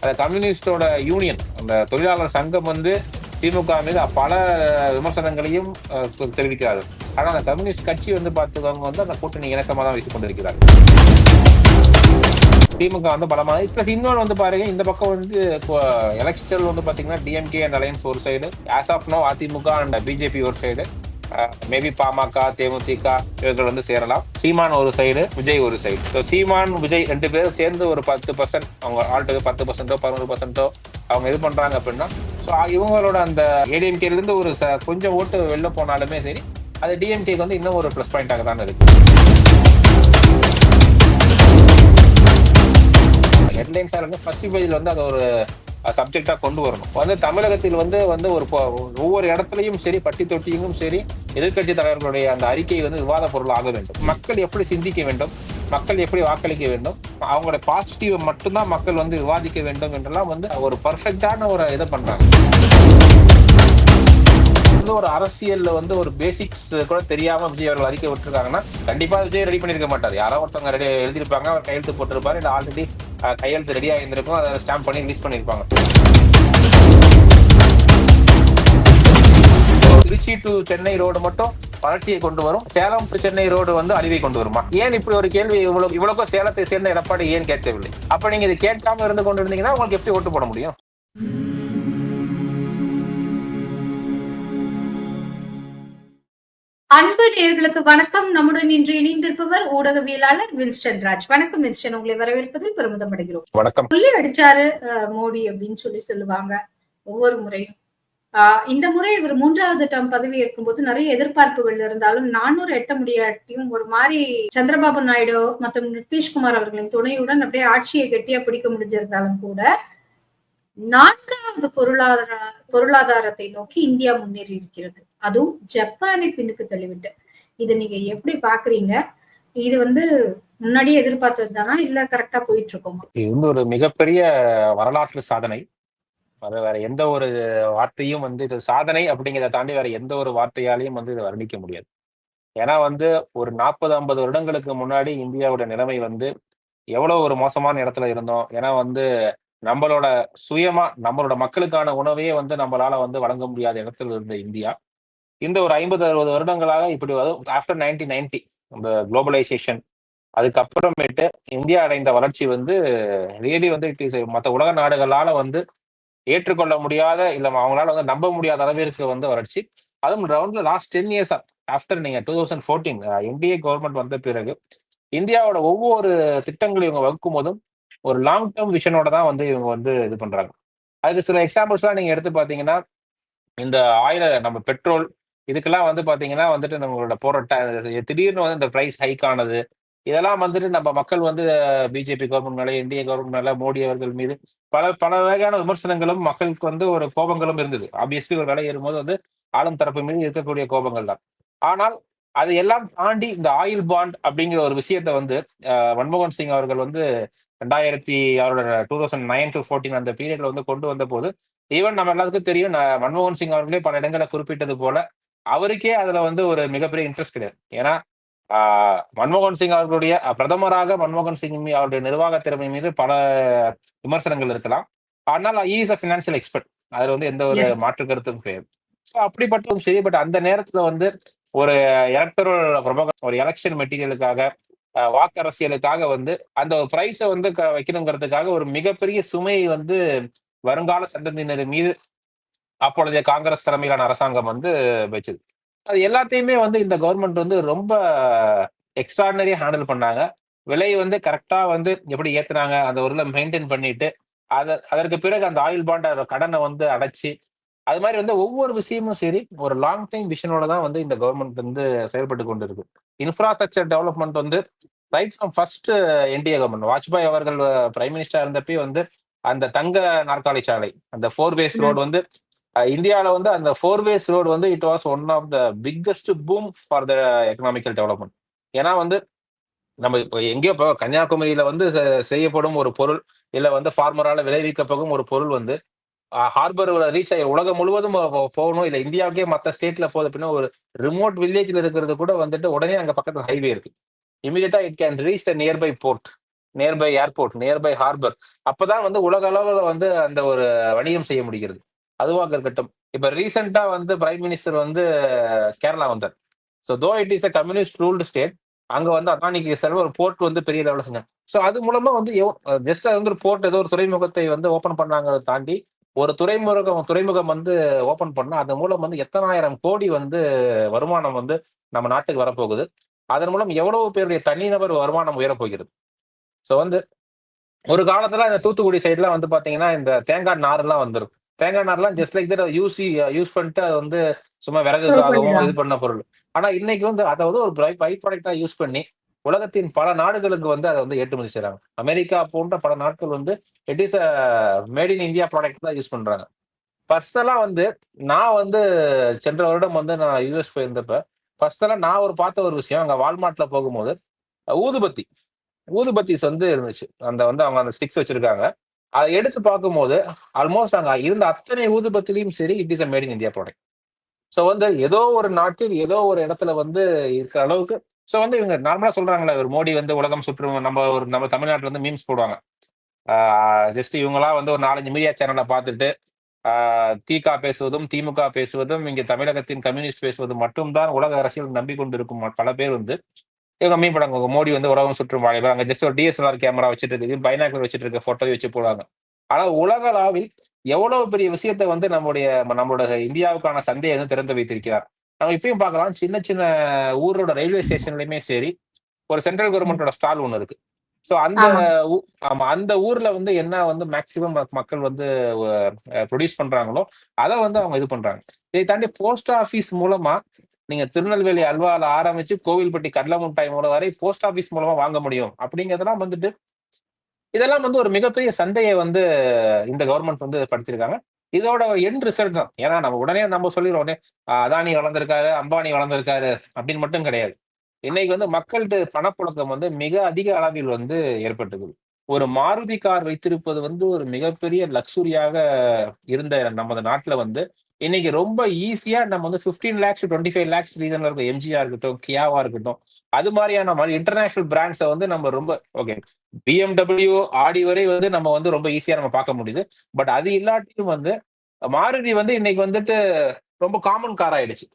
அந்த கம்யூனிஸ்டோட யூனியன், அந்த தொழிலாளர் சங்கம் வந்து திமுக மீது பல விமர்சனங்களையும் தெரிவிக்கிறார்கள். ஆனா அந்த கம்யூனிஸ்ட் கட்சி வந்து பார்த்துக்கவங்க வந்து அந்த கூட்டணி இணக்கமாக தான் வைத்துக் கொண்டிருக்கிறார்கள். திமுக வந்து பலமாக பிளஸ் இன்னொன்று வந்து பாருங்க, இந்த பக்கம் வந்து எலெக்ஷன் வந்து பாத்தீங்கன்னா டிஎம்கே அண்ட் அலையன்ஸ் ஒரு side, as of now AIADMK and BJP ஒரு சைடு, மேபி பாமக, தேமுதிக இவர்கள் வந்து சேரலாம். சீமான் ஒரு சைடு, விஜய் ஒரு சைடு. ஸோ சீமான், விஜய் 2 பேரும் சேர்ந்து ஒரு 10% அவங்க ஆல்ட்டு 10%, 11% அவங்க இது பண்றாங்க அப்படின்னா, ஸோ இவங்களோட அந்த ஏடிஎம்கேல இருந்து ஒரு கொஞ்சம் ஓட்டு வெளில போனாலுமே சரி, அது டிஎம்கேக்கு வந்து இன்னும் ஒரு ப்ளஸ் பாயிண்டாக தான் இருக்கு. ஹெட்லைன்ஸா இருந்து ஃபர்ஸ்ட் பேஜ்ல வந்து அது ஒரு சப்ஜெக்டா கொண்டு வரணும். வந்து தமிழகத்தில் வந்து ஒரு ஒவ்வொரு இடத்துலையும் சரி, பட்டி தொட்டியும் சரி, எதிர்கட்சி தலைவர்களுடைய அந்த அறிக்கை வந்து விவாத பொருள் ஆக வேண்டும். மக்கள் எப்படி சிந்திக்க வேண்டும், மக்கள் எப்படி வாக்களிக்க வேண்டும், அவங்களோட பாசிட்டிவ் மட்டும்தான் மக்கள் வந்து விவாதிக்க வேண்டும் என்றெல்லாம் வந்து ஒரு பர்ஃபெக்டான ஒரு இதை பண்றாங்க. ஒரு அரசியல்ல வந்து ஒரு பேசிக்ஸ் கூட தெரியாம விஜய் அவர்கள் அறிக்கை விட்டுருக்காங்கன்னா கண்டிப்பா விஜய் ரெடி பண்ணிருக்க மாட்டார். யாரோ ஒருத்தவங்க ரெடி எழுதிருப்பாங்க, அவர் கையெழுத்து போட்டிருப்பாரு, இல்லை ஆல்ரெடி கையெழுத்து ரெடி ஆயிருந்திருக்கும், அதை ஸ்டாம்ப் பண்ணி ரிலீஸ் பண்ணிருப்பாங்க. திருச்சி டு சென்னை ரோடு மட்டும் வளர்ச்சியை கொண்டு வரும், சேலம் டு சென்னை ரோடு வந்து அழிவை கொண்டு வருமா? ஏன் இப்படி ஒரு கேள்வி இவ்வளவு சேலத்தை சேர்ந்த எடப்பாடி ஏன் கேட்கவில்லை? அப்ப நீங்க இது கேட்காம இருந்து கொண்டு இருந்தீங்கன்னா உங்களுக்கு எப்படி ஓட்டு போட முடியும்? அன்பு நேயர்களுக்கு வணக்கம். நம்முடன் இன்று இணைந்திருப்பவர் ஊடகவியலாளர் வின்ஸ்டன் ராஜ். வணக்கம் வின்ஸ்டன், உங்களை வரவேற்பதில் பெருமிதம் அடைகிறோம். வணக்கம். சொல்லி அடிச்சாரு மோடி அப்படின்னு சொல்லுவாங்க ஒவ்வொரு முறையும். இந்த முறை இவர் 3வது டேர்ம் பதவி ஏற்கும்போது நிறைய எதிர்பார்ப்புகள் இருந்தாலும் 400 எட்ட முடியாட்டியும் ஒரு மாதிரி சந்திரபாபு நாயுடு மற்றும் நிதிஷ்குமார் அவர்களின் துணையுடன் அப்படியே ஆட்சியை கெட்டியா பிடிக்க முடிஞ்சிருந்தாலும் கூட 4வது பொருளாதாரத்தை நோக்கி இந்தியா முன்னேறி இருக்கிறது. அதுவும் ஜப்பானை பின்னுக்கு தள்ளிவிட்டு. இதை நீங்க எப்படி பாக்குறீங்க? இது வந்து முன்னாடியே எதிர்பார்த்தது தானா, இல்ல கரெக்டா போயிட்டு இருக்கோமா? இது வந்து ஒரு மிகப்பெரிய வரலாற்று சாதனை. அது வேற எந்த ஒரு வார்த்தையும் வந்து இது சாதனை அப்படிங்கிறத தாண்டி வேற எந்த ஒரு வார்த்தையாலையும் வந்து இதை வர்ணிக்க முடியாது. ஏன்னா வந்து ஒரு 40-50 வருடங்களுக்கு முன்னாடி இந்தியாவோட நிலைமை வந்து எவ்வளவு ஒரு மோசமான இடத்துல இருந்தோம். ஏன்னா வந்து நம்மளோட சுயமா நம்மளோட மக்களுக்கான உணவையே வந்து நம்மளால வந்து வழங்க முடியாத இடத்துல இருந்த இந்தியா இந்த ஒரு 50-60 வருடங்களாக இப்படி ஆஃப்டர் 1990 இந்த குளோபலைசேஷன் அதுக்கப்புறமேட்டு இந்தியா அடைந்த வளர்ச்சி வந்து ரியலி வந்து இட் இஸ் மற்ற உலக நாடுகளால வந்து ஏற்றுக்கொள்ள முடியாத இல்ல அவங்களால வந்து நம்ப முடியாத அளவிற்கு வந்து வளர்ச்சி. அதுவும் ரவுண்ட்ல லாஸ்ட் 10 இயர்ஸ் ஆஃப்டர் நீங்க 2014 என்டிஏ கவர்மெண்ட் வந்த பிறகு இந்தியாவோட ஒவ்வொரு திட்டங்களும் இவங்க வகுக்கும் போதும் ஒரு லாங் டேர்ம் விஷனோட தான் வந்து இவங்க வந்து இது பண்றாங்க. அதுக்கு சில எக்ஸாம்பிள்ஸ்லாம் நீங்க எடுத்து பாத்தீங்கன்னா, இந்த ஆயில நம்ம பெட்ரோல் இதுக்கெல்லாம் வந்து பாத்தீங்கன்னா வந்துட்டு நம்மளோட திடீர்னு வந்து இந்த பிரைஸ் ஹைக் ஆனது, இதெல்லாம் வந்துட்டு நம்ம மக்கள் வந்து பிஜேபி கவர்மெண்ட் மேல, என்டிஏ கவர்மெண்ட் மேல, மோடி அவர்கள் மீது பல பல வகையான விமர்சனங்களும் மக்களுக்கு வந்து ஒரு கோபங்களும் இருந்தது. ஆப்வியஸ்லி ஒரு விலை ஏறும்போது வந்து ஆளும் தரப்பு மீது இருக்கக்கூடிய கோபங்கள் தான். ஆனால் அது எல்லாம் தாண்டி இந்த ஆயில் பாண்ட் அப்படிங்கிற ஒரு விஷயத்த வந்து மன்மோகன் சிங் அவர்கள் வந்து 2009 to 14 அந்த பீரியட்ல வந்து கொண்டு வந்த போது ஈவன் நம்ம எல்லாத்துக்கும் தெரியும், மன்மோகன் சிங் அவர்களே பல இடங்களை குறிப்பிட்டது போல அவருக்கே அதுல வந்து ஒரு மிகப்பெரிய இன்ட்ரெஸ்ட் கிடையாது. ஏன்னா மன்மோகன் சிங் அவர்களுடைய பிரதமராக மன்மோகன் சிங் அவருடைய நிர்வாக திறமை மீது பல விமர்சனங்கள் இருக்கலாம். ஆனால் இஸ் அ பினான்சியல் எக்ஸ்பர்ட், அதுல வந்து எந்த ஒரு மாற்று கருத்தும் கிடையாது. ஸோ அப்படிப்பட்டதும் சரி, பட் அந்த நேரத்துல வந்து ஒரு ஒரு எலெக்ஷன் மெட்டீரியலுக்காக வாக்கு அரசியலுக்காக வந்து அந்த பிரைஸை வந்து வைக்கணுங்கிறதுக்காக ஒரு மிகப்பெரிய சுமையை வந்து வருங்கால சந்ததியினர் மீது அப்பொழுதைய காங்கிரஸ் தலைமையிலான அரசாங்கம் வந்து வச்சது. அது எல்லாத்தையுமே வந்து இந்த கவர்மெண்ட் வந்து ரொம்ப எக்ஸ்ட்ராடினரியா ஹேண்டில் பண்ணாங்க. விலை வந்து கரெக்டா வந்து எப்படி ஏத்துனாங்க அந்த ஒரு மெயின்டைன் பண்ணிட்டு அதற்கு பிறகு அந்த ஆயில் பாண்ட் கடனை வந்து அடைச்சு அது மாதிரி வந்து ஒவ்வொரு விஷயமும் சரி ஒரு லாங் டைம் விஷனோட தான் வந்து இந்த கவர்மெண்ட் வந்து செயல்பட்டு கொண்டு இருக்கு. இன்ஃப்ராஸ்ட்ரக்சர் டெவலப்மெண்ட் வந்து right from first NDA government Vajpayee அவர்கள் பிரைம் மினிஸ்டர் இருந்தப்பே வந்து அந்த தங்க நாற்காலி சாலை, அந்த 4 வேஸ் ரோடு வந்து இந்தியாவில் வந்து அந்த 4 வேஸ் ரோடு வந்து it was one of the biggest boom for the economical development. ஏன்னா வந்து நம்ம இப்போ எங்கேயோ இப்போ கன்னியாகுமரியில வந்து செய்யப்படும் ஒரு பொருள் இல்ல வந்து ஃபார்மரால விளைவிக்கப்படும் ஒரு பொருள் வந்து ஹார்பர் ரீச் ஆகி உலகம் முழுவதும் போகணும், இல்ல இந்தியாவுக்கே மற்ற ஸ்டேட்ல போகுது அப்படின்னா ஒரு ரிமோட் வில்லேஜ்ல இருக்கிறது கூட வந்துட்டு உடனே அங்க பக்கத்துல ஹைவே இருக்கு. இமீடியட்டா it can reach the nearby port. Nearby airport, nearby harbour. அப்பதான் வந்து உலக அளவுல வந்து அந்த ஒரு வணிகம் செய்ய முடிகிறது. அதுவாக இருக்கட்டும். இப்ப ரீசென்ட்டா வந்து பிரைம் மினிஸ்டர் வந்து கேரளா வந்தார். So though it is a communist ruled state. அங்க வந்து அதானிக்கு செல்வ ஒரு போர்ட் வந்து பெரிய லெவல்ல செஞ்சாங்க. ஸோ அது மூலமா வந்து ஜஸ்ட் அது வந்து ஒரு போர்ட் ஏதோ ஒரு துறைமுகத்தை வந்து ஓப்பன் பண்ணாங்கறத தாண்டி, ஒரு துறைமுகம் வந்து ஓப்பன் பண்ணா, அது மூலம் வந்து எத்தனாயிரம் கோடி வந்து வருமானம் வந்து நம்ம நாட்டுக்கு வரப்போகுது. அதன் மூலம் எவ்வளவு பேருடைய தனிநபர் வருமானம் உயரப் போகிறது. ஸோ வந்து ஒரு காலத்துல இந்த தூத்துக்குடி சைடுலாம் வந்து பாத்தீங்கன்னா, இந்த தேங்காய் நார்லாம் வந்துரும். தேங்காய் நார்லாம் ஜஸ்ட் லைக் தட் யூஸ் பண்ணிட்டு அது வந்து சும்மா த்ரோ விறகுக்காகவும் இது பண்ணிடுவாங்க. பண்ண பொருள். ஆனா இன்னைக்கு வந்து அத வந்து ஒரு பை ப்ராடக்ட்டா யூஸ் பண்ணி, உலகத்தின் பல நாடுகளுக்கு வந்து அத வந்து ஏற்றுமதி செய்றாங்க. அமெரிக்கா போன்ற பல நாட்கள் வந்து it is made in India product தான் யூஸ் பண்றாங்க. பர்சனலா வந்து நான் வந்து சென்ற வருடம் வந்து நான் யுஎஸ் போயிருந்தப்ப, பர்சனலா நான் பார்த்த ஒரு விஷயம், அங்க வால்மார்ட்ல போகும்போது, ஊதுபத்தி ஊதுபத்திஸ் வந்து இருந்துச்சு. வந்து அவங்க அந்த ஸ்டிக்ஸ் வச்சிருக்காங்க. அத எடுத்து பார்க்கும்போது, ஆல்மோஸ்ட் அங்க இருந்த அத்தனை ஊதுபத்திலயும் சரி, it is made in India product. So வந்து ஏதோ ஒரு நாட்டில், ஏதோ ஒரு இடத்துல வந்து இருக்கிற அளவுக்கு சோ வந்து இவங்க நார்மலா சொல்றாங்கல்ல, ஒரு மோடி வந்து உலகம் சுற்றும் நம்ம தமிழ்நாட்டுல வந்து மீம்ஸ் போடுவாங்க. ஆ ஜஸ்ட் இவங்களா வந்து ஒரு 4, 5 மீடியா சேனல பார்த்துட்டு, ஆ திக பேசுவதும், திமுக பேசுவதும், இங்க தமிழகத்தின் கம்யூனிஸ்ட் பேசுவதும் மட்டும் தான் உலக அரசியல் நம்பிக்கொண்டிருக்கும் பல பேர் வந்து இவங்க மீன் படம் மோடி வந்து உலகம் சுற்றும் வாலிபர். அங்க ஜஸ்ட் ஒரு டிஎஸ்எல்ஆர் கேமரா வச்சுட்டு இருக்கு. பைனாக்குலர் வச்சுட்டு இருக்க போட்டோவை வச்சு போடுவாங்க. ஆனா உலகளாவில் எவ்வளவு பெரிய விஷயத்த வந்து நம்மளோட இந்தியாவுக்கான சந்தையை வந்து திறந்து வைத்திருக்கிறார். நம்ம இப்பயும் பார்க்கலாம். சின்ன சின்ன ஊரோட ரயில்வே ஸ்டேஷன்லயுமே சரி, ஒரு சென்ட்ரல் ம். கவர்ன்மென்ட்டோட ஸ்டால் ஒண்ணு இருக்கு. சோ அந்த ஆமா. ஊ ஆமா. அந்த ஊர்ல வந்து என்ன வந்து மேக்ஸிமம் மக்கள் வந்து புரொடியூஸ் பண்றாங்களோ, அத வந்து அவங்க இது பண்றாங்க. இதை தாண்டி போஸ்ட் ஆஃபிஸ் மூலமா நீங்க திருநெல்வேலி அல்வால ஆரம்பிச்சு கோவில்பட்டி கடல முட்டாய் மூலம் வரை போஸ்ட் ஆஃபிஸ் மூலமா வாங்க முடியும். அப்படிங்கிறதெல்லாம் வந்துட்டு இதெல்லாம் வந்து ஒரு மிகப்பெரிய சந்தைய வந்து இந்த கவர்ன்மெண்ட் வந்து படுத்தியிருக்காங்க. இதோட எண்ட் ரிசல்ட் தான். ஏன்னா நம்ம உடனே நம்ம சொல்லிருவோம் உடனே, அதானி வளர்ந்திருக்காரு, அம்பானி வளர்ந்திருக்காரு அப்படின்னு மட்டும் கிடையாது. இன்னைக்கு வந்து மக்கள்ட்ட பணப்புழக்கம் வந்து மிக அதிக அளவில் வந்து ஏற்பட்டிருக்குது. ஒரு மாருதி கார் வைத்திருப்பது வந்து ஒரு மிகப்பெரிய லக்ஸூரியாக இருந்த நமது நாட்டுல வந்து, இன்னைக்கு ரொம்ப ஈஸியா நம்ம வந்து 15 லேக்ஸ், 25 லேக்ஸ் ரீசன்ல இருக்க எம்ஜியா இருக்கட்டும், கியாவா இருக்கட்டும், அது மாரியான இன்டர்நேஷனல் பிராண்ட்ஸ வந்து நம்ம ரொம்ப ஓகே. BMW, ஆடி வரை வந்து நம்ம வந்து ரொம்ப ஈஸியா நம்ம பார்க்க முடியுது. பட் அது இல்லாட்டியும் வந்து மாருதி வந்து இன்னைக்கு வந்துட்டு ரொம்ப காமன் கார் ஆயிடுச்சு.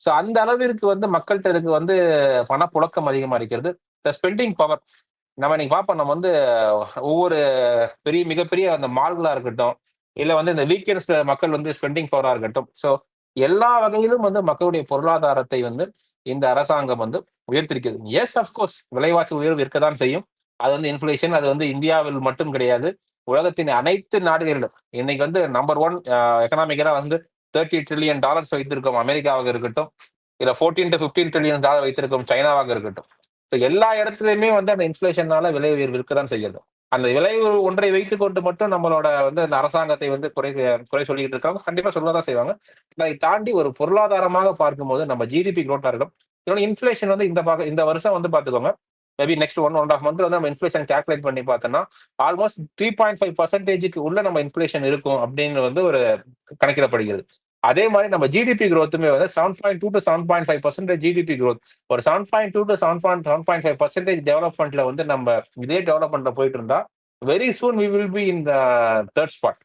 சோ அந்த அளவிற்கு வந்து மக்கள்ட்ட இதுக்கு வந்து பணப்புழக்கம் அதிகமா இருக்கிறது. ஸ்பெண்டிங் பவர் நம்ம இன்னைக்கு பார்ப்போம். நம்ம வந்து ஒவ்வொரு மிகப்பெரிய அந்த மால்களா இருக்கட்டும், இல்ல வந்து இந்த வீக்கெண்ட்ஸ்ல மக்கள் வந்து ஸ்பெண்டிங் பவரா இருக்கட்டும். சோ எல்லா வகையிலும் வந்து மக்களுடைய பொருளாதாரத்தை வந்து இந்த அரசாங்கம் வந்து உயர்த்திருக்கிறது. எஸ் அஃப்கோர்ஸ் விலைவாசி உயர்வு இருக்கத்தான் செய்யும். அது வந்து இன்ஃப்ளேஷன் அது வந்து இந்தியாவில் மட்டும் கிடையாது. உலகத்தின் அனைத்து நாடுகளிலும் இன்னைக்கு வந்து நம்பர் 1 எக்கனாமிக்கலா வந்து $30 டிரில்லியன் வைத்திருக்கும் அமெரிக்காவாக இருக்கட்டும், இல்ல 14 to 15 டிரில்லியன் டாலர் வைத்திருக்கும் சைனாவாக இருக்கட்டும். So எல்லா இடத்துலயுமே வந்து அந்த இன்ஃப்ளேஷனால விலை உயர்வு இருக்கத்தான் செய்யுது. அந்த விலை ஒன்றை வைத்துக் கொண்டு மட்டும் நம்மளோட வந்து அந்த அரசாங்கத்தை வந்து குறை சொல்லிட்டு இருக்காங்க. கண்டிப்பா சொல்லதான் செய்வாங்க. அதை தாண்டி ஒரு பொருளாதாரமாக பார்க்கும்போது நம்ம ஜிடிபி குரோத்தா இருக்கட்டும். இன்னொன்னு இன்ஃப்ளேஷன் வந்து இந்த வருஷம் வந்து பாத்துக்கோங்க. மேபி நெக்ஸ்ட் 1.5 மந்த்ல வந்து நம்ம இன்ஃப்ளேஷன் கால்குலேட் பண்ணி பார்த்தோம்னா, ஆல்மோஸ்ட் 3.5% உள்ள நம்ம இன்ஃப்ளேஷன் இருக்கும் அப்படின்னு வந்து ஒரு கணக்கிடப்படுகிறது. அதே மாரி நம்ம ஜிடிபி குரோத்துமே வந்து 7.2 to 7.5% ஜிடிபி குரோத். ஒரு 7.2 to 7.5% டெவலப்மென்ட்ல வந்து நம்ம இதே டெவலப்மென்ட்ல போயிட்டு இருந்தா, very soon we will be in the 3rd spot.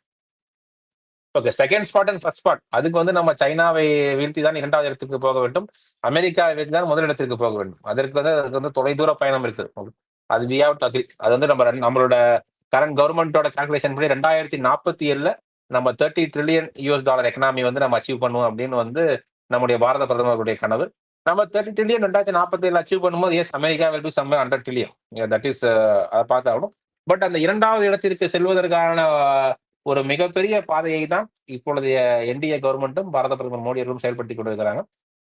Okay. 2ண்ட் ஸ்பாட் அண்ட் 1st ஸ்பாட். அதுக்கு வந்து நம்ம சைனாவை வீழ்த்தி தான் 2வது இடத்துக்கு போக வேண்டும். அமெரிக்காவை வீழ்த்தி தான் முதலிடத்திற்கு போக வேண்டும். அதுக்கு வந்து தொலைதூர பயணம் இருக்கு. அது வி ஹேவ் டு அக்ரி. அது வந்து நம்மளோட கரண்ட் கவர்ன்மென்ட்டோட கால்குலேஷன் படி 2047ல நம்ம $30 டிரில்லியன் எக்கனாமி வந்து நம்ம அச்சீவ் பண்ணுவோம் அப்படின்னு வந்து நம்முடைய பாரத பிரதமருடைய கனவு. நம்ம 30 டிரில்லியன் 2047 அச்சீவ் பண்ணும்போது as America will be somewhere 100 trillion. That is அத பார்த்தாகணும். பட் அந்த 2வது இடத்திற்கு செல்வதற்கான ஒரு மிகப்பெரிய பாதையை தான் இப்பொழுதைய என்டிஏ கவர்மெண்ட்டும் பாரத பிரதமர் மோடி அவர்களும் செயல்படுத்திக் கொண்டிருக்கிறாங்க.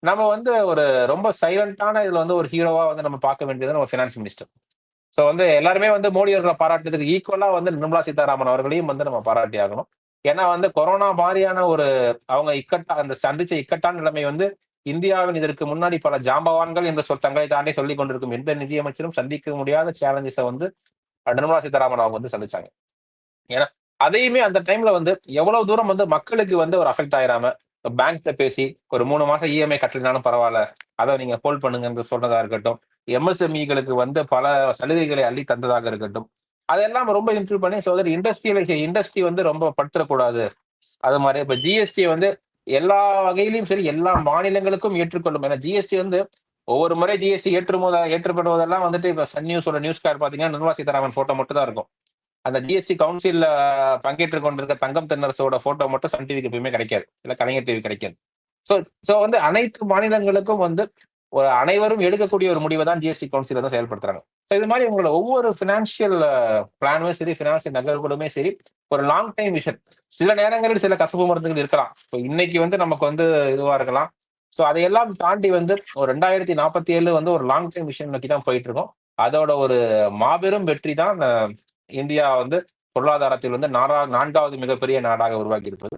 நம்ம வந்து ஒரு ரொம்ப சைலண்டான இதுல வந்து ஒரு ஹீரோவா வந்து நம்ம பார்க்க வேண்டியது நம்ம ஃபினான்ஸ் மினிஸ்டர். சோ வந்து எல்லாருமே வந்து மோடி அவர்களை பாராட்டுறதுக்கு ஈக்குவலா வந்து நிர்மலா சீதாராமன் அவர்களையும் வந்து நம்ம பாராட்டி ஆகணும். ஏன்னா வந்து கொரோனா மாதிரியான ஒரு அவங்க அந்த சந்திச்ச இக்கட்டான நிலைமை வந்து இந்தியாவின் இதற்கு முன்னாடி பல ஜாம்பவான்கள் என்று தங்களை தாண்டி சொல்லிக் கொண்டிருக்கும் எந்த நிதியமைச்சரும் சந்திக்க முடியாத சேலஞ்சஸை வந்து நிர்மலா சீதாராமன் அவங்க வந்து சந்திச்சாங்க. ஏன்னா அதையுமே அந்த டைம்ல வந்து எவ்வளவு தூரம் வந்து மக்களுக்கு வந்து ஒரு அஃபெக்ட் ஆயிராம பேங்க்ல பேசி ஒரு 3 மாசம் இஎம்ஐ கட்டலினாலும் பரவாயில்ல, அதை நீங்க ஹோல்ட் பண்ணுங்க சொன்னதா இருக்கட்டும், எம்எஸ்எம்இகளுக்கு வந்து பல சலுகைகளை அள்ளி தந்ததாக இருக்கட்டும். அதெல்லாம் ரொம்ப இம்ப்ரூவ் பண்ணி ஸோ தட் இண்டஸ்ட்ரி வந்து ரொம்ப படுத்தக்கூடாது. அது மாதிரி இப்ப ஜிஎஸ்டி வந்து எல்லா வகையிலும் சரி எல்லா மாநிலங்களுக்கும் ஏற்றுக்கொள்ளும். ஏன்னா ஜிஎஸ்டி வந்து ஒவ்வொரு முறை ஜிஎஸ்டி ஏற்றப்படுவதெல்லாம் வந்துட்டு இப்ப சன் நியூஸோட நியூஸ் கார்டு பாத்தீங்கன்னா நிர்மலா சீதாராமன் போட்டோ மட்டும் தான் இருக்கும். அந்த ஜிஎஸ்டி கவுன்சில் பங்கேற்றுக் கொண்டிருக்க தங்கம் தென்னரசோட போட்டோ மட்டும் சன் டிவிக்கு எப்பயுமே கிடைக்காது, இல்ல கலைஞர் டிவி கிடைக்காது. சோ சோ வந்து அனைத்து மாநிலங்களுக்கும் வந்து ஒரு அனைவரும் எடுக்கக்கூடிய ஒரு முடிவை தான் ஜிஎஸ்டி கவுன்சில் வந்து செயல்படுத்துறாங்க. So இது மாதிரி உங்களோட ஒவ்வொரு பினான்சியல் பிளானுமே சரி, பினான்சியல் நகர்வுகளுமே சரி, ஒரு லாங் டைம் விஷன். சில நேரங்களில் சில கசப்பு மருந்துகள் இருக்கலாம். இப்போ இன்னைக்கு வந்து நமக்கு வந்து இதுவா இருக்கலாம். சோ அதையெல்லாம் தாண்டி வந்து ஒரு 2047 வந்து ஒரு லாங் டைம் விஷன் நோக்கி தான் போயிட்டு இருக்கோம். அதோட ஒரு மாபெரும் வெற்றி தான் இந்தியா வந்து பொருளாதாரத்தில் வந்து 4வது மிகப்பெரிய நாடாக உருவாக்கி இருப்பது.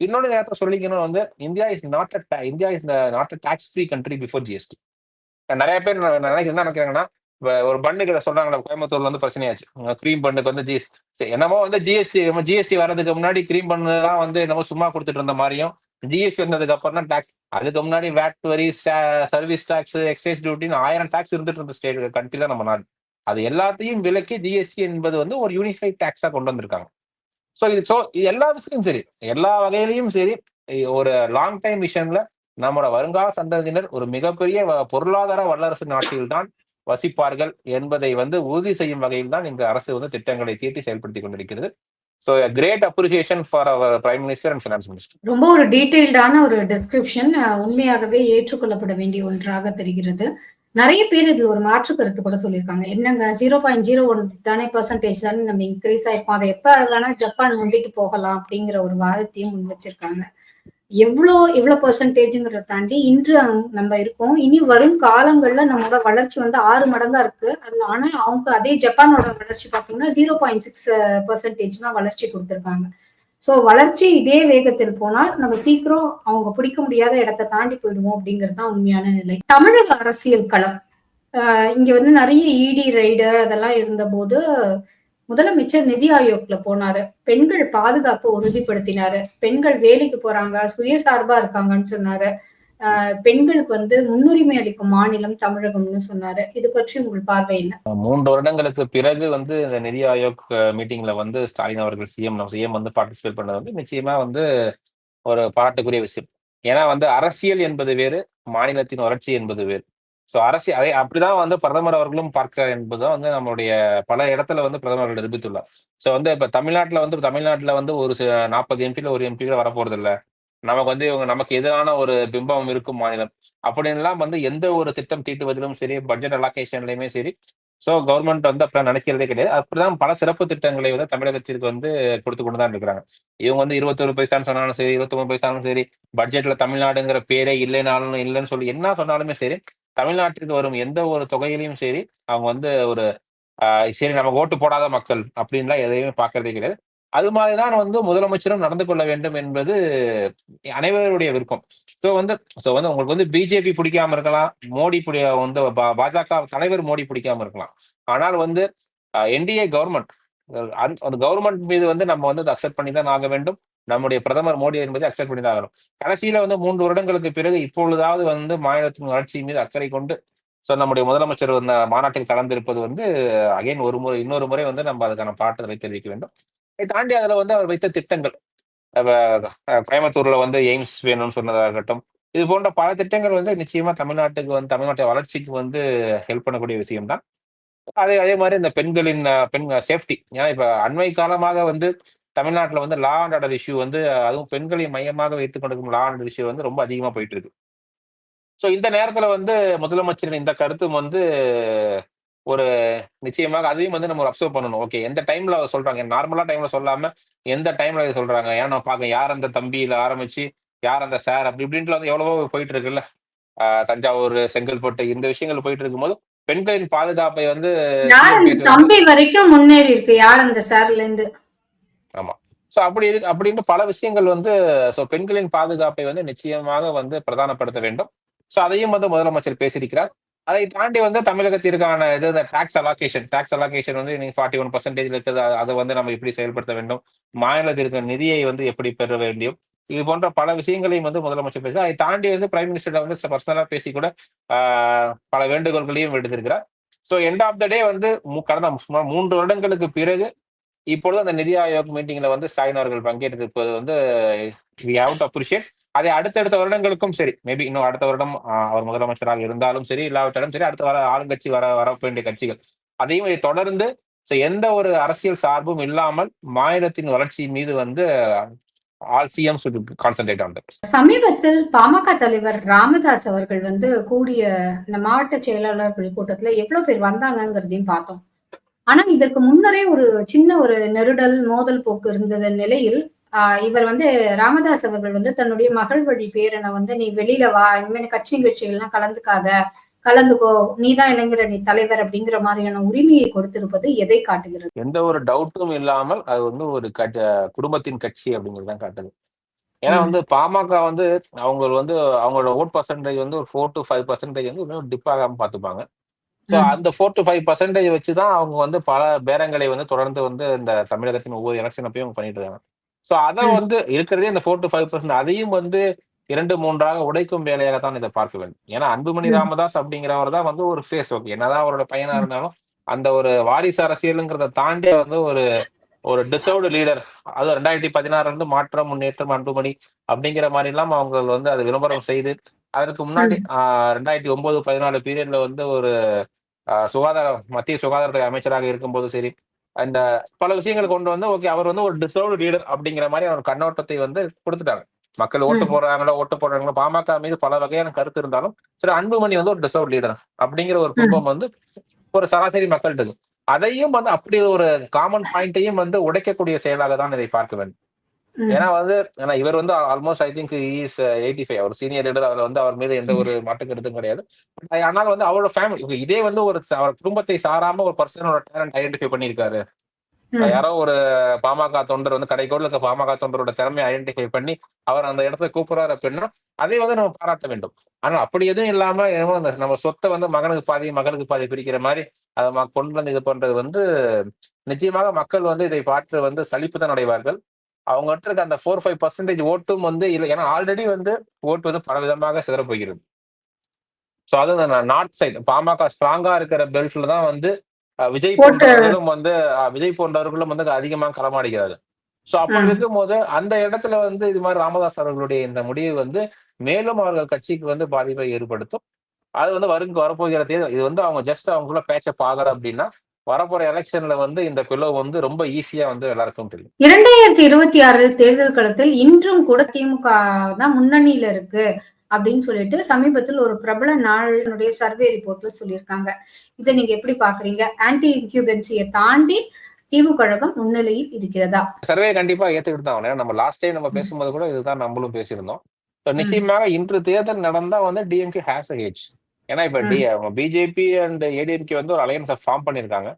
இன்னொரு நேரத்தை சொல்லிக்கணும் வந்து India is not tax free country before GST. நிறைய பேர் என்ன நினைக்கிறாங்கன்னா, ஒரு பண்ணுக்கு சொல்றாங்களா, கோயம்புத்தூர்ல வந்து பிரச்சனையாச்சு. கிரீம் பண்ணுக்கு வந்து என்னமோ வந்து ஜிஎஸ்டி வர்றதுக்கு முன்னாடி கிரீம் பண்ணு எல்லாம் வந்து என்னமோ சும்மா கொடுத்துட்டு இருந்த மாதிரியும், ஜிஎஸ்டி வந்ததுக்கு அப்புறம் தான் டாக்ஸ். அதுக்கு முன்னாடி வேட் வரி, சர்வீஸ் டாக்ஸ், எக்ஸைஸ் டியூட்டின்னு 1000 டாக்ஸ் இருந்துட்டு இருந்த கண்ட்ரி தான் நம்ம நாடு. அது எல்லாத்தையும் விலக்கி ஜிஎஸ்டி என்பது வந்து ஒரு யூனிஃபைட் டாக்ஸா கொண்டு வந்திருக்காங்க. இது எல்லா விஷயத்தையும் சரி, எல்லா வகையிலையும் சரி, ஒரு லாங் டைம் விஷன்ல நம்மளோட வருங்கால சந்ததியினர் ஒரு மிகப்பெரிய பொருளாதார வல்லரசு நாட்டில் தான் வசிப்பார்கள் என்பதை வந்து உறுதி செய்யும் வகையில் தான் இந்த அரசு வந்து திட்டங்களை தீட்டி செயல்படுத்தி கொண்டிருக்கிறது. So great appreciation for our prime minister and finance minister. ரொம்ப ஒரு டீடைல்டான ஒரு டிஸ்கிரிப்ஷன், உண்மையாகவே ஏற்றுக்கொள்ளப்பட வேண்டிய ஒன்றாக தெரிகிறது. நிறைய பேர் இது ஒரு மாற்று கருத்து கூட சொல்லியிருக்காங்க. என்னங்க 0.01 தானே பெர்சன்டேஜ் தானே நம்ம இன்க்ரீஸ் ஆயிருக்கோம், அதை எப்ப வேணா ஜப்பான் முந்திட்டு போகலாம் அப்படிங்கிற ஒரு வாதத்தையும் முன் வச்சிருக்காங்க. எவ்வளவு பெர்சன்டேஜ்ங்கிறத தாண்டி இன்று நம்ம இருக்கோம். இனி வரும் காலங்கள்ல நம்மளோட வளர்ச்சி வந்து 6 மடங்கா இருக்கு. அதுல ஆனா அவங்க அதே ஜப்பானோட வளர்ச்சி பாத்தீங்கன்னா 0.6% தான் வளர்ச்சி கொடுத்திருக்காங்க. சோ வளர்ச்சி இதே வேகத்தில் போனால் நம்ம சீக்கிரம் அவங்க பிடிக்க முடியாத இடத்தை தாண்டி போயிடுவோம் அப்படிங்கிறது தான் உண்மையான நிலை. தமிழக அரசியல் களம், இங்க வந்து நிறைய இடி ரைடு அதெல்லாம் இருந்த போது முதலமைச்சர் நிதி ஆயோக்ல போனாரு. பெண்கள் பாதுகாப்பு உறுதிப்படுத்தினாரு. பெண்கள் வேலைக்கு போறாங்க, சுயசார்பா இருக்காங்கன்னு சொன்னாரு. பெண்களுக்கு வந்து முன்னுரிமை அளிக்கும் மாநிலம் தமிழகம்னு சொன்னாரு. இது பற்றி உங்கள் பார்வை என்ன? 3 வருடங்களுக்கு பிறகு வந்து இந்த நிதி ஆயோக் மீட்டிங்ல வந்து ஸ்டாலின் அவர்கள் சிஎம் வந்து பார்ட்டிசிபேட் பண்ணது வந்து நிச்சயமா வந்து ஒரு பாராட்டுக்குரிய விஷயம். ஏன்னா வந்து அரசியல் என்பது வேறு, மாநிலத்தின் வளர்ச்சி என்பது வேறு. ஸோ அரசியல் அப்படிதான் வந்து பிரதமர் அவர்களும் பார்க்கிறார் என்பதுதான் வந்து நம்மளுடைய பல இடத்துல வந்து பிரதமர் நிரூபித்துள்ளார். ஸோ வந்து இப்ப தமிழ்நாட்டுல வந்து ஒரு 40 எம்பில ஒரு எம்பி கூட வரப்போறது இல்ல. நமக்கு வந்து நமக்கு எதிரான ஒரு பிம்பம் இருக்கும் மாநிலம் அப்படின்லாம் வந்து எந்த ஒரு திட்டம் தீட்டுவதிலும் சரி, பட்ஜெட் அலோகேஷன்லயுமே சரி, ஸோ கவர்மெண்ட் வந்து அப்படிலாம் நினைக்கிறதே கிடையாது. அப்படிதான் பல சிறப்பு திட்டங்களை வந்து தமிழகத்திற்கு வந்து கொடுத்து கொண்டு தான் இருக்கிறாங்க. இவங்க வந்து 21 பைசான்னு சொன்னாலும் சரி, 23 பைசாலும் சரி, பட்ஜெட்ல தமிழ்நாடுங்கிற பேரே இல்லைன்னு சொல்லி என்ன சொன்னாலுமே சரி, தமிழ்நாட்டிற்கு வரும் எந்த ஒரு தொகையிலையும் சரி, அவங்க வந்து ஒரு சரி நமக்கு ஓட்டு போடாத மக்கள் அப்படின்லாம் எதையுமே பார்க்கறதே கிடையாது. அது மாதிரிதான் வந்து முதலமைச்சரும் நடந்து கொள்ள வேண்டும் என்பது அனைவருடைய விருப்பம். ஸோ வந்து உங்களுக்கு வந்து பிஜேபி பிடிக்காம இருக்கலாம், வந்து பாஜக தலைவர் மோடி பிடிக்காம இருக்கலாம். ஆனால் வந்து என்டிஏ கவர்மெண்ட், அந்த கவர்மெண்ட் மீது வந்து நம்ம வந்து அக்செப்ட் பண்ணி தான் ஆக வேண்டும். நம்முடைய பிரதமர் மோடி என்பதை அக்செப்ட் பண்ணி தான் ஆகணும். கடைசியில வந்து 3 வருடங்களுக்கு பிறகு இப்பொழுதாவது வந்து மாநிலத்தின் வளர்ச்சி மீது அக்கறை கொண்டு நம்முடைய முதலமைச்சர் இந்த மாநாட்டில் கலந்திருப்பது வந்து இன்னொரு முறை வந்து நம்ம அதுக்கான பாராட்டுதலை தெரிவிக்க வேண்டும். இதை தாண்டி அதுல வந்து அவர் வைத்த திட்டங்கள், கோயம்புத்தூர்ல வந்து எய்ம்ஸ் வேணும்னு சொன்னதாகட்டும், இது போன்ற பல திட்டங்கள் வந்து நிச்சயமா தமிழ்நாட்டு வளர்ச்சிக்கு வந்து ஹெல்ப் பண்ணக்கூடிய விஷயம் தான். அதே மாதிரி இந்த பெண் சேஃப்டி, ஏன்னா இப்ப அண்மை காலமாக வந்து தமிழ்நாட்டுல வந்து லா அண்ட் ஆர்டர் இஷ்யூ வந்து, அதுவும் பெண்களை மையமாக வைத்துக் கொண்டிருக்கும் லா அண்ட் இஷ்யூ வந்து ரொம்ப அதிகமா போயிட்டு இருக்கு. சோ இந்த நேரத்துல வந்து முதலமைச்சரின் இந்த கருத்தும் வந்து ஒரு நிச்சயமாக அதையும் வந்து நம்ம அப்சர்வ் பண்ணணும். ஓகே, எந்த டைம்ல அதை சொல்றாங்க, நார்மலா டைம்ல சொல்லாம எந்த டைம்ல இதை சொல்றாங்க. ஏன்னா நம்ம பார்க்க யார் அந்த தம்பியில ஆரம்பிச்சு யார் அந்த சார் அப்படி இப்படின்ட்டு வந்து எவ்வளவோ போயிட்டு இருக்குல்ல. தஞ்சாவூர், செங்கல்பட்டு இந்த விஷயங்கள் போயிட்டு இருக்கும்போது பெண்களின் பாதுகாப்பை வந்து தம்பி வரைக்கும் முன்னேறி இருக்கு. யார் அந்த சார்ல இருந்து. ஆமா. சோ அப்படின்னு பல விஷயங்கள் வந்து பெண்களின் பாதுகாப்பை வந்து நிச்சயமாக வந்து பிரதானப்படுத்த வேண்டும். சோ அதையும் வந்து முதலமைச்சர் பேசியிருக்கிறார். அதை தாண்டி வந்து தமிழகத்திற்கான டாக்ஸ் அலோகேஷன் வந்து நீங்க 41% இருக்குது. அதை வந்து நம்ம எப்படி செயல்படுத்த வேண்டும், மாநிலத்திற்கு நிதியை வந்து எப்படி பெற வேண்டும், இது போன்ற பல விஷயங்களையும் வந்து முதலமைச்சர் பேச, அதை தாண்டி வந்து பிரைம் மினிஸ்டர் வந்து பர்சனலா பேசி கூட பல வேண்டுகோள்களையும் விடுத்திருக்கிறார். ஸோ எண்ட் ஆஃப் த டே வந்து கடந்த சுமார் 3 வருடங்களுக்கு பிறகு இப்பொழுது அந்த நிதி ஆயோக் மீட்டிங்ல வந்து ஸ்டாலின் அவர்கள் பங்கேற்றிருப்பது வந்து வி ஹேவ் டு அப்ரிஷியேட். அதை அடுத்தடுத்த வருடங்களுக்கும் சரி, மேபி இன்னும் அடுத்த வருடம் அவர் முதலமைச்சராக இருந்தாலும் சரி, இல்லாவிட்டாலும் சரி, அடுத்த வர ஆளுங்கட்சி வர வேண்டிய கட்சிகள் அதையும் இதை தொடர்ந்து எந்த ஒரு அரசியல் சார்பும் இல்லாமல் மாநிலத்தின் வளர்ச்சி மீது வந்து all CM should concentrate on that. சமீபத்தில் பாமக தலைவர் ராமதாஸ் அவர்கள் வந்து கூடிய இந்த மாவட்ட செயலாளர்கள் கூட்டத்துல எவ்வளவு பேர் வந்தாங்கங்கிறதையும் பார்த்தோம். ஆனா இதற்கு முன்னரே ஒரு சின்ன ஒரு நெருடல் மோதல் போக்கு இருந்தது நிலையில் இவர் வந்து ராமதாஸ் அவர்கள் வந்து தன்னுடைய மகள் வழி பேரனை வந்து நீ வெளியில வா, இனிமேல் கட்சி நிகழ்ச்சிகள்லாம் கலந்துக்கோ, நீதான் இளைஞரணி தலைவர் அப்படிங்கிற மாதிரியான உரிமையை கொடுத்திருப்பது எதை காட்டுகிறது? எந்த ஒரு டவுட்டும் இல்லாமல் அது வந்து ஒரு குடும்பத்தின் கட்சி அப்படிங்கிறதான் காட்டுது. ஏன்னா வந்து பாமக வந்து அவங்க வந்து அவங்களோட ஓட் பர்சன்டேஜ் வந்து ஒரு 4 to 5% வந்து இன்னும் டிப் ஆகாம பார்த்துப்பாங்க. ஸோ அந்த 4 to 5% வச்சுதான் அவங்க வந்து பல பேரங்களை வந்து தொடர்ந்து வந்து இந்த தமிழகத்தின் ஒவ்வொரு எலெக்ஷன் அப்பயும் பண்ணிட்டு இருக்காங்க. ஸோ அதை வந்து இருக்கிறதே இந்த 4 to 5% அதையும் வந்து 2-3 உடைக்கும் வேலையாக தான் இதை பார்க்க வேண்டும். ஏன்னா அன்புமணி ராமதாஸ் அப்படிங்கிறவர் தான் வந்து ஒரு ஃபேஸ். ஓகே, என்னதான் அவரோட பையனா இருந்தாலும் அந்த ஒரு வாரிசு அரசியலுங்கிறத தாண்டி வந்து ஒரு டிசர்வ்டு லீடர். அது 2016 இருந்து மாற்றம் முன்னேற்றம் அன்புமணி அப்படிங்கிற மாதிரி எல்லாம் அவங்க வந்து அதை விளம்பரம் செய்து அதற்கு முன்னாடி 2009-14 பீரியட்ல வந்து ஒரு மத்திய சுகாதாரத்துறை அமைச்சராக இருக்கும்போது சரி, அந்த பல விஷயங்கள் கொண்டு வந்து ஓகே அவர் வந்து ஒரு டிசர்வ்டு லீடர் அப்படிங்கிற மாதிரி அவர் கண்ணோட்டத்தை வந்து கொடுத்துட்டாங்க. மக்கள் ஓட்டு போடுறாங்களோ பாமக மீது பல வகையான கருத்து இருந்தாலும் சரி, அன்புமணி வந்து ஒரு டிசர்வ்டு லீடர் அப்படிங்கிற ஒரு குடும்பம் வந்து ஒரு சராசரி மக்கள்கிட்ட அதையும் வந்து அப்படி ஒரு காமன் பாயிண்டையும் வந்து உடைக்கக்கூடிய செயலாக தான் இதை பார்க்க வேண்டும். ஏன்னா வந்து இவர் வந்து ஆல்மோஸ்ட் ஐ திங்க் இஸ் 85, அவர் சீனியர் லீடர். அதுல வந்து அவர் மீது எந்த ஒரு மாற்று கருத்தும் கிடையாது. ஆனால் வந்து அவரோட ஃபேமிலி இதே வந்து அவர் குடும்பத்தை சாராம ஒரு பர்சனோட டேலண்ட் ஐடென்டிஃபை பண்ணியிருக்காரு. யாரோ ஒரு பாமக தொண்டர் வந்து கடைக்கோடில் இருக்க பாமக தொண்டரோட திறமையை ஐடென்டிஃபை பண்ணி அவர் அந்த இடத்துல கூப்பிடுறாரு அப்படின்னா அதை வந்து நம்ம பாராட்ட வேண்டும். ஆனா அப்படி எதுவும் இல்லாம நம்ம சொத்தை வந்து மகனுக்கு பாதி பிரிக்கிற மாதிரி அதை கொண்டு வந்து இது பண்றது வந்து நிச்சயமாக மக்கள் வந்து இதை பார்த்து வந்து சலிப்பு தான் அடைவார்கள். அவங்ககிட்ட இருக்க அந்த 4-5% ஓட்டும் வந்து இல்லை. ஏன்னா ஆல்ரெடி வந்து ஓட்டு வந்து பல விதமாக சிதற போகிறது. சோ அது நார்த் சைடு பாமக ஸ்ட்ராங்கா இருக்கிற பெல்ட்ல தான் வந்து விஜய் போன்றவர்களும் வந்து அதிகமாக களமாடுகிறார்கள். சோ அப்படி இருக்கும்போது அந்த இடத்துல வந்து இது மாதிரி ராமதாஸ் அவர்களுடைய இந்த முடிவு வந்து மேலும் அவர்கள் கட்சிக்கு வந்து பாதிப்பை ஏற்படுத்தும். அது வந்து வரப்போகிற தேர்தல் இது வந்து அவங்க ஜஸ்ட் அவங்களுக்குள்ள பேச்சப் ஆகல அப்படின்னா வரப்போற எலெக்ஷன்ல வந்து இந்த பிளவு வந்து ரொம்ப ஈஸியா வந்து எல்லாருக்கும் தெரியும். 2026 தேர்தல் களத்தில் இன்றும் கூட திமுக தான் முன்னணியில இருக்கு அப்படின்னு சொல்லிட்டு சமீபத்தில் ஒரு பிரபல நாளினுடைய சர்வே ரிப்போர்ட்ல சொல்லியிருக்காங்க. இதை நீங்க எப்படி பாக்குறீங்க? ஆன்டி இன்கியூபன்சியை தாண்டி திமுக கழகம் முன்னிலையில் இருக்கிறதா? சர்வே கண்டிப்பா ஏத்துக்கிட்டு தான். நம்ம லாஸ்ட் டைம் நம்ம பேசும்போது கூட இதுதான் நம்மளும் பேசியிருந்தோம். நிச்சயமாக இன்று தேர்தல் நடந்தா வந்து டிஎம்கே ஹேஸ் அ எட்ஜ். ஏன்னா இப்ப பிஜேபி அண்ட் ஏடிஎம்கே வந்து ஒரு அலையன்ஸை ஃபார்ம் பண்ணிருக்காங்க.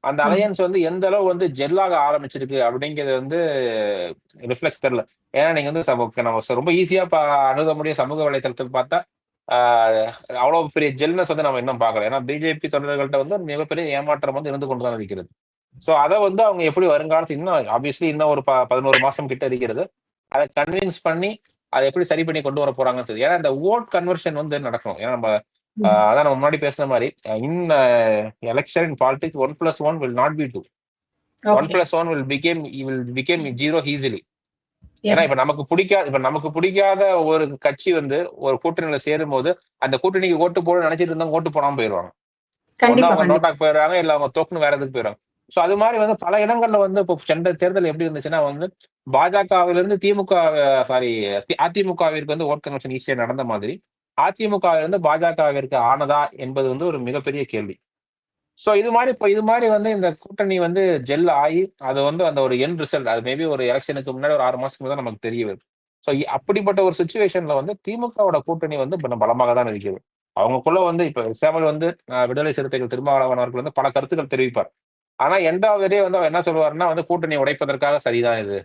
அந்த அலையன்ஸ் வந்து எந்த அளவு வந்து ஜெல்லாக ஆரம்பிச்சிருக்கு அப்படிங்கிறது வந்து ரிஃப்ளெக்ஸ் தெரியல. ஏன்னா நீங்க வந்து நம்ம ரொம்ப ஈஸியா அணுக முடியும் சமூக வலைதளத்தில் பார்த்தா அவ்வளவு பெரிய ஜெல்னஸ் வந்து நம்ம இன்னும் பார்க்கல. ஏன்னா பிஜேபி தொண்டர்கள்ட்ட வந்து மிகப்பெரிய ஏமாற்றம் வந்து இருந்து கொண்டுதான் இருக்கிறது. சோ அதை வந்து அவங்க எப்படி வருங்காலத்தில் இன்னும் ஆப்வியஸ்லி இன்னும் ஒரு 11 மாசம் கிட்ட இருக்கிறது. அதை கன்வின்ஸ் பண்ணி அதை எப்படி சரி பண்ணி கொண்டு வர போறாங்கன்னு தெரியும். ஏன்னா இந்த ஓட் கன்வர்ஷன் வந்து நடக்கணும். ஏன்னா அதான் நம்ம முன்னாடி பேசுன மாதிரி இன் election in politics 1+1 will not be 2. 1+1 will become 0 easily. ஏன்னா இப்ப நமக்கு பிடிக்காத ஒரு கட்சி வந்து ஒரு கூட்டணியில சேரும் போது அந்த கூட்டணிக்கு ஓட்டு போட நினைச்சிட்டு இருந்தாங்க, ஓட்டு போடாம போயிடுவாங்க. அவங்க நோட்டாக்கு போயிடுறாங்க, இல்ல அவங்க தோக்குன்னு வேற எதுக்கு போயிடுறாங்க. சோ அது மாதிரி வந்து பல இடங்கள்ல வந்து இப்போ சென்ற தேர்தல் எப்படி இருந்துச்சுன்னா வந்து பாஜகவிலிருந்து அதிமுகவிற்கு வந்து ஓட் கன்வர்ஷன் ஈஸியா நடந்த மாதிரி அதிமுகவிலிருந்து பாஜகவிற்கு ஆனதா என்பது வந்து ஒரு மிகப்பெரிய கேள்வி. சோ இது மாதிரி வந்து இந்த கூட்டணி வந்து ஜெல் ஆகி அது வந்து அந்த ஒரு எண்ட் ரிசல்ட் அது மேபி ஒரு எலெக்ஷனுக்கு முன்னாடி ஒரு 6 மாசத்துக்கு தான் நமக்கு தெரிய வருது. சோ அப்படிப்பட்ட ஒரு சுச்சுவேஷன்ல வந்து திமுகவோட கூட்டணி வந்து பலமாக தான் இருக்கிறது. அவங்களுக்குள்ள வந்து இப்ப எக்ஸாம்பிள் வந்து விடுதலை சிறுத்தைகள் திருமாவளவன் அவர்கள் வந்து பல கருத்துக்கள் தெரிவிப்பார். ஆனா எண்டாவதே வந்து அவர் என்ன சொல்லுவாருன்னா வந்து கூட்டணி உடைப்பதற்காக சரிதான் இது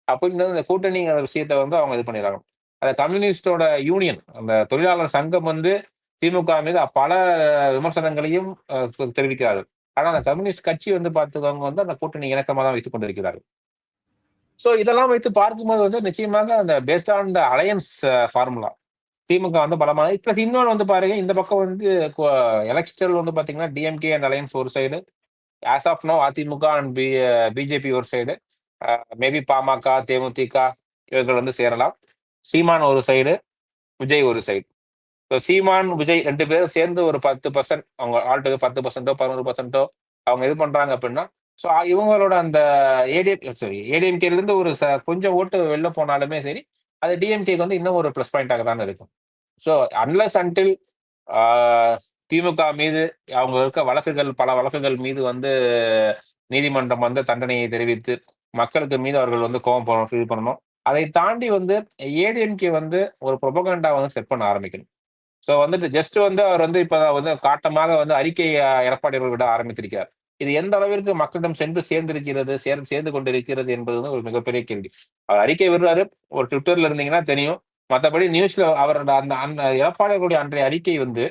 அப்படின்னு இந்த கூட்டணிங்கிற விஷயத்த வந்து அவங்க இது பண்ணிடுறாங்க. அந்த கம்யூனிஸ்டோட யூனியன் அந்த தொழிலாளர் சங்கம் வந்து திமுக மீது பல விமர்சனங்களையும் தெரிவிக்கிறார்கள். ஆனா அந்த கம்யூனிஸ்ட் கட்சி வந்து பார்த்துக்கவங்க வந்து அந்த கூட்டணி இணக்கமாக தான் வைத்துக் கொண்டிருக்கிறார்கள். சோ இதெல்லாம் வைத்து பார்க்கும்போது வந்து நிச்சயமாக அந்த based on the alliance formula DMK வந்து பலமான பிளஸ் இன்னொன்று வந்து பாருங்க, இந்த பக்கம் வந்து எலக்ஷனல் வந்து பாத்தீங்கன்னா டிஎம்கே அண்ட் அலையன்ஸ் ஒரு side, as of now AIADMK and BJP ஒரு சைடு, மேபி பாமக, தேமுதிக இவர்கள் வந்து சேரலாம். சீமான் ஒரு சைடு, விஜய் ஒரு சைடு. சீமான், விஜய் 2 பேரும் சேர்ந்து ஒரு 10% அவங்க ஆல்டுகெதர் 10%ஓ 11%ஓ அவங்க இது பண்றாங்க அப்படின்னா, ஸோ இவங்களோட அந்த ஏடிஎம்கேல இருந்து ஒரு கொஞ்சம் ஓட்டு வெளில போனாலுமே சரி, அது டிஎம்கேக்கு வந்து இன்னும் ஒரு ப்ளஸ் பாயிண்டாக தானே இருக்கும். ஸோ அன்லெஸ் அன்டில் ஆ திமுக மீது அவங்க இருக்க வழக்குகள், பல வழக்குகள் மீது வந்து நீதிமன்றம் வந்து தண்டனையை தெரிவித்து, மக்களுக்கு மீது அவர்கள் வந்து கோவம் ஃபீல் பண்ணணும். அதை தாண்டி வந்து ஏடிஎம்கே வந்து ஒரு புரொபகண்டா வந்து செட் பண்ண ஆரம்பிக்கணும். ஸோ வந்துட்டு ஜஸ்ட் வந்து அவர் வந்து இப்ப வந்து காட்டமாக வந்து அறிக்கை எடப்பாடி அவர்கள் விட ஆரம்பித்திருக்கிறார். இது எந்த அளவிற்கு மக்களிடம் சென்று சேர்ந்திருக்கிறது, சேர்ந்து கொண்டிருக்கிறது என்பது வந்து ஒரு மிகப்பெரிய கேள்வி. அவர் அறிக்கை விடுறாரு. ஒரு ட்விட்டர்ல இருந்தீங்கன்னா தெரியும். மத்தபடி நியூஸ்ல அவரோட அந்த அந்த எடப்பாடி அவர்களுடைய அன்றைய அறிக்கை வந்து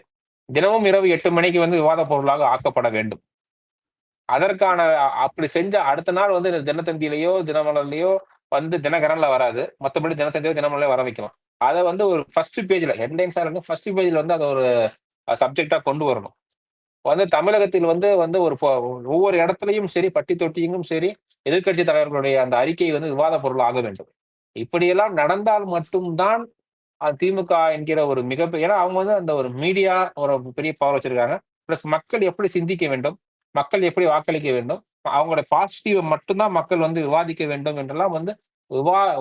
தினமும் இரவு 8 மணிக்கு வந்து விவாத பொருளாக ஆக்கப்பட வேண்டும். அதற்கான அப்படி செஞ்ச அடுத்த நாள் வந்து தினத்தந்தியிலயோ, தினமலர்லயோ வந்து தினகரன்ல வராது. மத்தபடி தினத்தந்தியோ, தினமலர்லயோ வர வைக்கணும். அத வந்து ஒரு ஃபர்ஸ்ட் பேஜ்ல ஹெட்லைன்ஸா இருந்து ஃபர்ஸ்ட் பேஜ்ல வந்து அத ஒரு சப்ஜெக்ட்டா கொண்டு வரணும். வந்து தமிழகத்தில் வந்து வந்து ஒரு ஒவ்வொரு இடத்துலயும் சரி, பட்டி தொட்டியும் சரி, எதிர்க்கட்சி தலைவர்களுடைய அந்த அறிக்கை வந்து விவாத பொருள் ஆக வேண்டும். இப்படியெல்லாம் நடந்தால் மட்டும் தான் திமுக என்கிற ஒரு ஏன்னா அவங்க வந்து அந்த ஒரு மீடியா ஒரு பெரிய பவர் வச்சிருக்காங்க. பிளஸ் மக்கள் எப்படி சிந்திக்க வேண்டும், மக்கள் எப்படி வாக்களிக்க வேண்டும், அவங்களோட பாசிட்டிவ் மட்டும் தான் மக்கள் வந்து விவாதிக்க வேண்டும் என்றெல்லாம் வந்து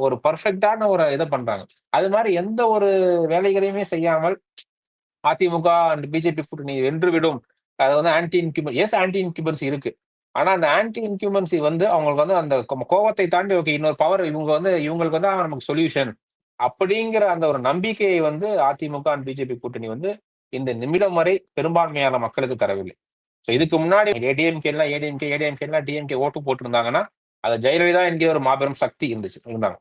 ஒரு பெர்ஃபெக்ட்டான ஒரு இத பண்றாங்க. அது மாரி எந்த ஒரு வேலைகளையுமே செய்யாமல் அதிமுக அண்ட் பிஜேபி கூட்டணி வென்றுவிடும். அது வந்து ஆன்டி இன்குபன்சி இருக்கு. ஆனா அந்த ஆன்டி இன்குபன்சி வந்து அவங்களுக்கு வந்து அந்த கோவத்தை தாண்டி ஓகே இன்னொரு பவர் இவங்களுக்கு வந்து நமக்கு சொல்யூஷன் அப்படிங்கிற அந்த ஒரு நம்பிக்கையை வந்து அதிமுக அண்ட் பிஜேபி கூட்டணி வந்து இந்த நிமிடம் வரை பெரும்பான்மையான மக்களுக்கு தரவில்லை. ஸோ இதுக்கு முன்னாடி ஏடிஎம்கே டிஎம்கே ஓட்டு போட்டிருந்தாங்கன்னா, அது ஜெயலலிதா என்கிற ஒரு மாபெரும் சக்தி இருந்தாங்க.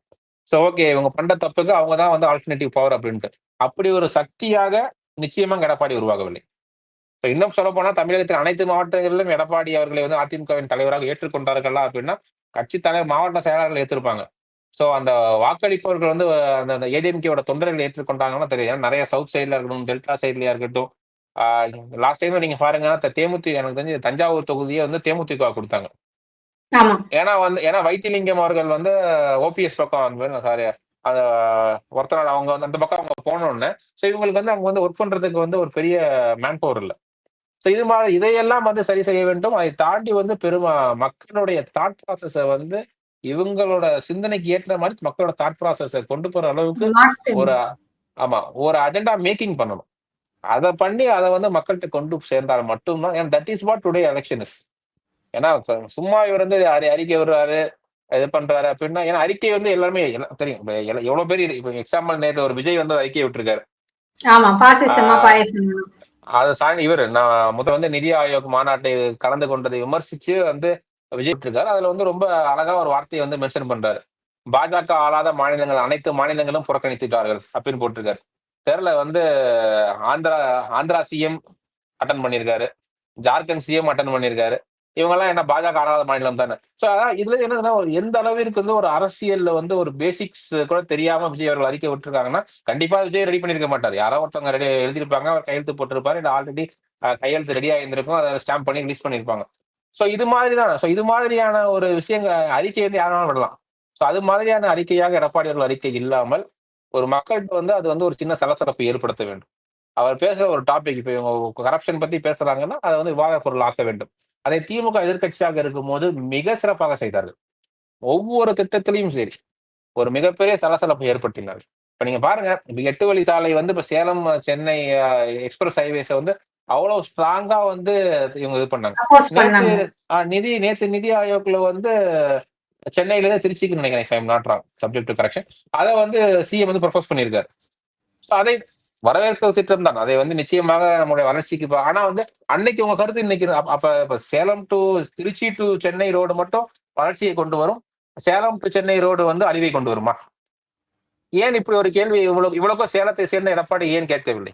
ஸோ ஓகே இவங்க பண்ற தப்புக்கு அவங்க தான் வந்து ஆல்டர்னேட்டிவ் பவர் அப்படின்ட்டு. அப்படி ஒரு சக்தியாக நிச்சயமாக எடப்பாடி உருவாகவில்லை. இப்ப இன்னும் சொல்லப்போனா தமிழகத்தின் அனைத்து மாவட்டங்களிலும் எடப்பாடி அவர்களை வந்து அதிமுகவின் தலைவராக ஏற்றுக்கொண்டார்களா அப்படின்னா, கட்சி தலைவர் மாவட்ட செயலாளர்கள் ஏற்றிருப்பாங்க. சோ அந்த வாக்களிப்பவர்கள் வந்து அந்த ஏடிஎம்கேவோட தொண்டர்களை ஏற்றுக்கொண்டாங்கன்னா தெரியும். ஏன்னா நெறைய சவுத் சைட்ல இருக்கட்டும், டெல்டா சைட்லயா இருக்கட்டும். ஆ லாஸ்ட் டைம்ல நீங்க பாருங்க எனக்கு தெரிஞ்சு தஞ்சாவூர் தொகுதியே வந்து தேமுதிக குடுத்தாங்க. ஆமா. ஏன்னா வைத்திலிங்கம் அவர்கள் வந்து ஓபிஎஸ் பக்கம் சாரி அத ஒருத்தர் அவங்க வந்து அந்த பக்கம் அவங்க போனோனே, சோ இவங்களுக்கு வந்து அங்க வந்து ஒர்க் பண்றதுக்கு வந்து ஒரு பெரிய மேன் பவர் இல்ல. சோ இது மாதிரி இதையெல்லாம் வந்து சரி செய்ய வேண்டும். அதை தாண்டி வந்து மக்களுடைய தாட் ப்ராசஸ வந்து இவங்களோட சிந்தனைக்கு ஏற்ற மாரி மக்களோட தாட் ப்ராசஸ கொண்டு போற அளவுக்கு ஒரு மாற்றணும். ஆமா. ஒரு அஜெண்டா மேக்கிங் பண்ணணும். அத பண்ணி அத வந்து மக்கள்ட்ட கொண்டு சேர்ந்தால் மட்டும் தான் that is what today election is. ஏன்னா சும்மா இவர் வந்து அறிக்கை விடுறாரு, இது பண்றாரு அப்படின்னா ஏன்னா அறிக்கை வந்து எல்லாருமே தெரியும். எவ்வளவு பேர் இப்ப எக்ஸாம்பிள் நேத்து ஒரு விஜய் வந்து அறிக்கை விட்டுருக்காரு. ஆமா. பாசிசமா, பாயசமா. அதை சார்ந்து நான் வந்து நிதி ஆயோக் மாநாட்டை கலந்து கொண்டதை விமர்சிச்சு வந்து விஜய் விட்டுருக்காரு. அதுல வந்து ரொம்ப அழகா ஒரு வார்த்தையை வந்து மென்ஷன் பண்றாரு. பாஜக ஆளாத மாநிலங்கள் அனைத்து மாநிலங்களும் புறக்கணித்துட்டார்கள் அப்படின்னு போட்டிருக்காரு. தெரியல வந்து ஆந்திரா ஆந்திரா சிஎம் அட்டன் பண்ணியிருக்காரு, ஜார்க்கண்ட் சிஎம் அட்டன் பண்ணியிருக்காரு. இவங்கெல்லாம் என்ன பாஜக ஆளாத மாநிலம் தானே. சோ அதான் இதுல என்னதுன்னா எந்த அளவிற்கு வந்து ஒரு அரசியல்ல வந்து ஒரு பேசிக்ஸ் கூட தெரியாம விஜய் அவர்கள் அறிக்கை விட்டுருக்காங்கன்னா, கண்டிப்பா விஜய் ரெடி பண்ணிருக்க மாட்டார். யாரோ ஒருத்தவங்க ரெடி எழுதியிருப்பாங்க, அவர் கையெழுத்து போட்டிருப்பாரு, இல்ல ஆல்ரெடி கையெழுத்து ரெடியா இருந்திருக்கும், அதை ஸ்டாம்ப் பண்ணி ரிலீஸ் பண்ணிருப்பாங்க. சோ இது மாதிரிதான். சோ இது மாதிரியான ஒரு விஷயங்கள் அறிக்கை வந்து யாராலும் விடலாம். சோ அது மாதிரியான அறிக்கையாக எடப்பாடி அவர்கள் அறிக்கை இல்லாமல் ஒரு மக்கள்கிட்ட வந்து அது வந்து ஒரு சின்ன சலசலப்பை ஏற்படுத்த வேண்டும். அவர் பேசுற ஒரு டாபிக் இப்ப இவங்க கரப்ஷன் பத்தி பேசுறாங்கன்னா அதை வந்து விவாத பொருள் ஆக்க வேண்டும். அதை திமுக எதிர்க்கட்சியாக இருக்கும்போது மிக சிறப்பாக செய்தார்கள். ஒவ்வொரு திட்டத்திலையும் சரி ஒரு மிகப்பெரிய சலசலப்பை ஏற்படுத்தினார்கள். இப்ப நீங்க பாருங்க, இப்ப 8 வழி சாலை வந்து இப்ப சேலம் சென்னை எக்ஸ்பிரஸ் ஹைவேஸ வந்து அவ்வளவு ஸ்ட்ராங்கா வந்து இவங்க இது பண்ணாங்க. அப்போஸ் நேத்து பண்ணாங்க. நிதி ஆயோக்ல வந்து சென்னையில இருந்து திருச்சிக்கு நினைக்கிறேன், if I am not wrong, subject to correction. அத வந்து சிஎம் வந்து ப்ரொபோஸ் பண்ணியிருக்காரு. சோ அதை வரவேற்க திட்டம் தான். அதை வந்து நிச்சயமாக நம்முடைய வளர்ச்சிக்கு ஆனா வந்து அன்னைக்கு உங்க கருத்து இன்னைக்கு அப்ப Salem to Tiruchi to Chennai road மட்டும் வளர்ச்சியை கொண்டு வரும், சேலம் டு சென்னை ரோடு வந்து அழிவை கொண்டு வருமா? ஏன் இப்படி ஒரு கேள்வி இவ்வளவுக்கும் சேலத்தை சேர்ந்த எடப்பாடி ஏன் கேட்கவில்லை?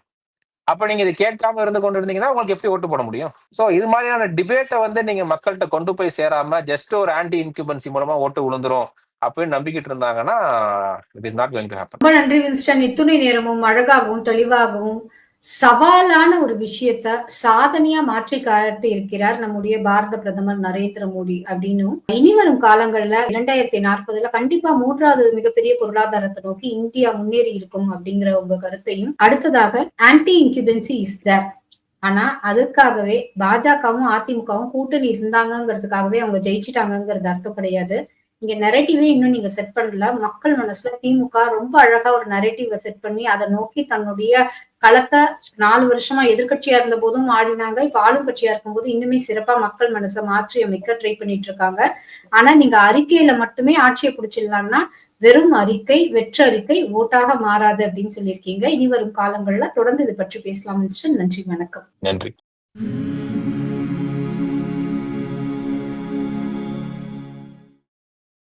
அப்ப நீங்க இது கேட்காம இருந்து கொண்டு இருந்தீங்கன்னா உங்களுக்கு எப்படி ஓட்டு போட முடியும்? சோ இது மாதிரியான டிபேட்டை வந்து நீங்க மக்கள்கிட்ட கொண்டு போய் சேராம ஜஸ்ட் ஒரு ஆன்டி இன்குபன்சி மூலமா ஓட்டு விழுந்துரும் அப்படின்னு நம்பிக்கிட்டு இருந்தாங்கன்னா it is not going to happen. ரொம்ப நன்றி வின்ஸ்டன். இத்துணை நேரமும் அழகாகவும் தெளிவாகவும் சவாலான ஒரு விஷயத்த சாதனையா மாற்றி காட்டி இருக்கிறார் நம்முடைய பாரத பிரதமர் நரேந்திர மோடி அப்படின்னும், இனிவரும் காலங்கள்ல 2040 கண்டிப்பா 3வது மிகப்பெரிய பொருளாதாரத்தை நோக்கி இந்தியா முன்னேறி இருக்கும் அப்படிங்கிற உங்க கருத்தையும், அடுத்ததாக ஆன்டி இன்குபென்சி இஸ் தேர், ஆனா அதற்காகவே பாஜகவும் அதிமுகவும் கூட்டணி இருந்தாங்கிறதுக்காகவே அவங்க ஜெயிச்சிட்டாங்கிறது அர்த்தம் கிடையாது. இங்க நெரேட்டிவே இன்னும் நீங்க செட் பண்ணல. மக்கள் மனசுல திமுக ரொம்ப அழகா ஒரு நெரேட்டிவ செட் பண்ணி அதை நோக்கி தன்னுடைய களத்தை 4 வருஷமா எதிர்க்கட்சியா இருந்த போதும் ஆடினாங்க. இப்ப ஆளும் கட்சியா இருக்கும்போது இன்னுமே சிறப்பா மக்கள் மனசை மாற்றி அமைக்க ட்ரை பண்ணிட்டு இருக்காங்க. ஆனா நீங்க அறிக்கையில மட்டுமே ஆட்சியை பிடிச்சிடலாம்னா வெறும் அறிக்கை, வெற்றறிக்கை ஓட்டாக மாறாது அப்படின்னு சொல்லியிருக்கீங்க. இனி வரும் காலங்கள்ல தொடர்ந்து இது பற்றி பேசலாம் மிஸ்டர். நன்றி, வணக்கம். நன்றி.